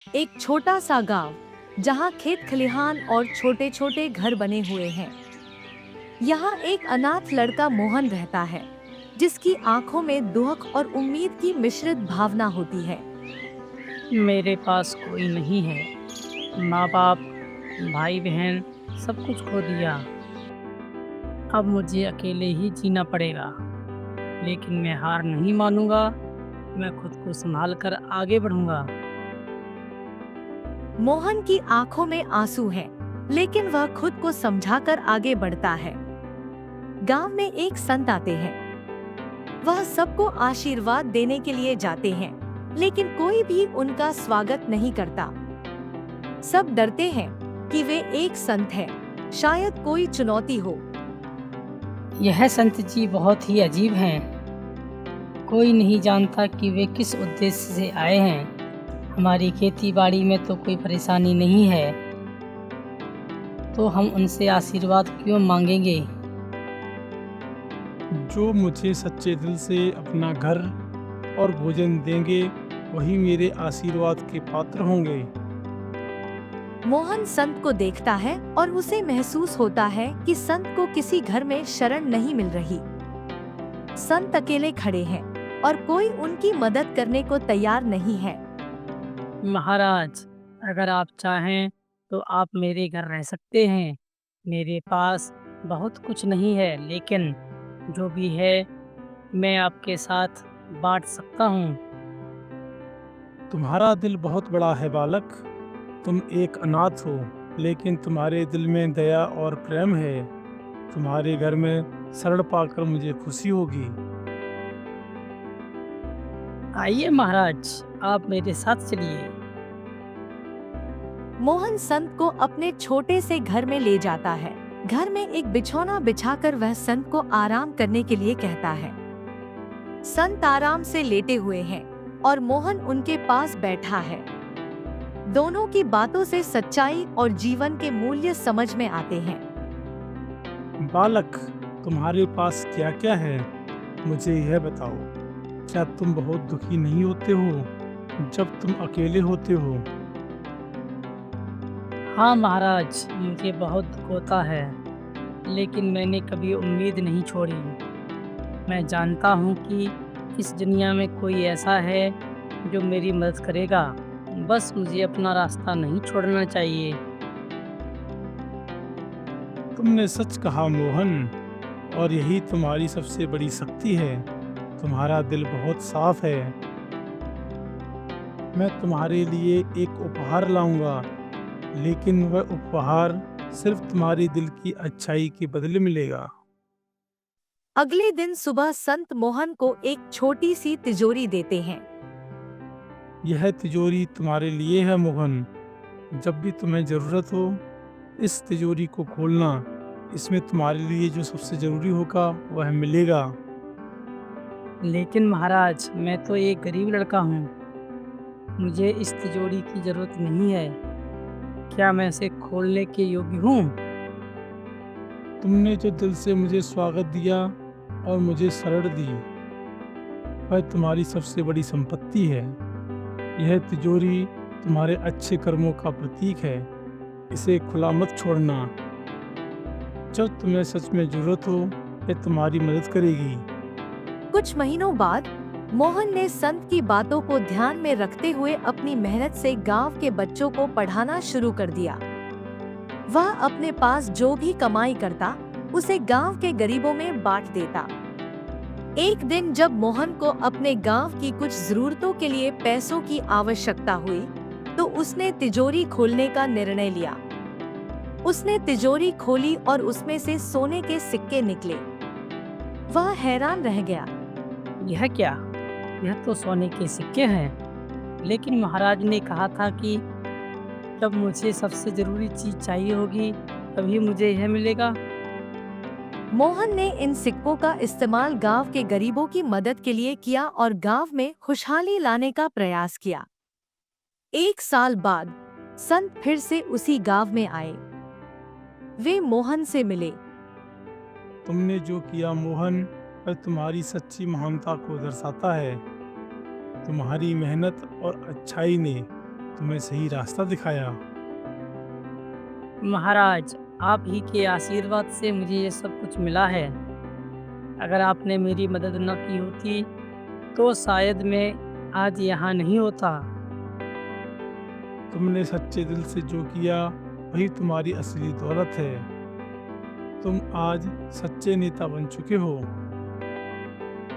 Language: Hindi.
एक छोटा सा गांव जहां खेत खलिहान और छोटे छोटे घर बने हुए हैं। यहाँ एक अनाथ लड़का मोहन रहता है, जिसकी आंखों में दुख और उम्मीद की मिश्रित भावना होती है। मेरे पास कोई नहीं है। माँ बाप, भाई बहन सब कुछ खो दिया। अब मुझे अकेले ही जीना पड़ेगा। लेकिन मैं हार नहीं मानूंगा। मैं खुद को संभाल कर आगे बढ़ूंगा। मोहन की आंखों में आंसू हैं, लेकिन वह खुद को समझाकर आगे बढ़ता है। गांव में एक संत आते हैं। वह सबको आशीर्वाद देने के लिए जाते हैं, लेकिन कोई भी उनका स्वागत नहीं करता। सब डरते हैं कि वे एक संत हैं, शायद कोई चुनौती हो। यह संत जी बहुत ही अजीब हैं। कोई नहीं जानता कि वे किस उद्देश्य से आए हैं। हमारी खेती बाड़ी में तो कोई परेशानी नहीं है, तो हम उनसे आशीर्वाद क्यों मांगेंगे। जो मुझे सच्चे दिल से अपना घर और भोजन देंगे, वही मेरे आशीर्वाद के पात्र होंगे। मोहन संत को देखता है और उसे महसूस होता है कि संत को किसी घर में शरण नहीं मिल रही। संत अकेले खड़े हैं और कोई उनकी मदद करने को तैयार नहीं है। महाराज, अगर आप चाहें तो आप मेरे घर रह सकते हैं। मेरे पास बहुत कुछ नहीं है, लेकिन जो भी है मैं आपके साथ बांट सकता हूँ। तुम्हारा दिल बहुत बड़ा है बालक। तुम एक अनाथ हो, लेकिन तुम्हारे दिल में दया और प्रेम है। तुम्हारे घर में शरण पाकर मुझे खुशी होगी। आइए महाराज, आप मेरे साथ चलिए। मोहन संत को अपने छोटे से घर में ले जाता है। घर में एक बिछौना बिछाकर वह संत को आराम करने के लिए कहता है। संत आराम से लेटे हुए हैं और मोहन उनके पास बैठा है। दोनों की बातों से सच्चाई और जीवन के मूल्य समझ में आते हैं। बालक, तुम्हारे पास क्या क्या है, मुझे यह बताओ। क्या तुम बहुत दुखी नहीं होते हो जब तुम अकेले होते हो? हाँ महाराज, मुझे बहुत दुख होता है, लेकिन मैंने कभी उम्मीद नहीं छोड़ी। मैं जानता हूँ कि इस दुनिया में कोई ऐसा है जो मेरी मदद करेगा। बस मुझे अपना रास्ता नहीं छोड़ना चाहिए। तुमने सच कहा मोहन, और यही तुम्हारी सबसे बड़ी शक्ति है। तुम्हारा दिल बहुत साफ है। मैं तुम्हारे लिए एक उपहार लाऊंगा, लेकिन वह उपहार सिर्फ तुम्हारे दिल की अच्छाई के बदले मिलेगा। अगले दिन सुबह संत मोहन को एक छोटी सी तिजोरी देते हैं। यह तिजोरी तुम्हारे लिए है मोहन। जब भी तुम्हें जरूरत हो, इस तिजोरी को खोलना। इसमें तुम्हारे लिए जो सबसे जरूरी होगा वह मिलेगा। लेकिन महाराज, मैं तो एक गरीब लड़का हूँ। मुझे इस तिजोरी की जरूरत नहीं है। क्या मैं इसे खोलने के योग्य हूँ? तुमने जो दिल से मुझे स्वागत दिया और मुझे शरण दी, वह तुम्हारी सबसे बड़ी संपत्ति है। यह तिजोरी तुम्हारे अच्छे कर्मों का प्रतीक है। इसे खुला मत छोड़ना। जब तुम्हें सच में जरूरत हो, यह तुम्हारी मदद करेगी। कुछ महीनों बाद मोहन ने संत की बातों को ध्यान में रखते हुए अपनी मेहनत से गांव के बच्चों को पढ़ाना शुरू कर दिया। वह अपने पास जो भी कमाई करता, उसे गांव के गरीबों में बांट देता। एक दिन जब मोहन को अपने गांव की कुछ जरूरतों के लिए पैसों की आवश्यकता हुई, तो उसने तिजोरी खोलने का निर्णय लिया। उसने तिजोरी खोली और उसमें से सोने के सिक्के निकले। वह हैरान रह गया। यह क्या? यह तो सोने के सिक्के हैं। लेकिन महाराज ने कहा था कि जब मुझे सबसे जरूरी चीज चाहिए होगी, तभी मुझे यह मिलेगा। मोहन ने इन सिक्कों का इस्तेमाल गांव के गरीबों की मदद के लिए किया और गांव में खुशहाली लाने का प्रयास किया। एक साल बाद संत फिर से उसी गांव में आए। वे मोहन से मिले। तुमने जो किया मोहन, वह तुम्हारी सच्ची महानता को दर्शाता है। तुम्हारी मेहनत और अच्छाई ने तुम्हें सही रास्ता दिखाया। महाराज, आप ही के आशीर्वाद से मुझे ये सब कुछ मिला है। अगर आपने मेरी मदद न की होती तो शायद मैं आज यहाँ नहीं होता। तुमने सच्चे दिल से जो किया वही तुम्हारी असली दौलत है। तुम आज सच्चे नेता बन चुके हो।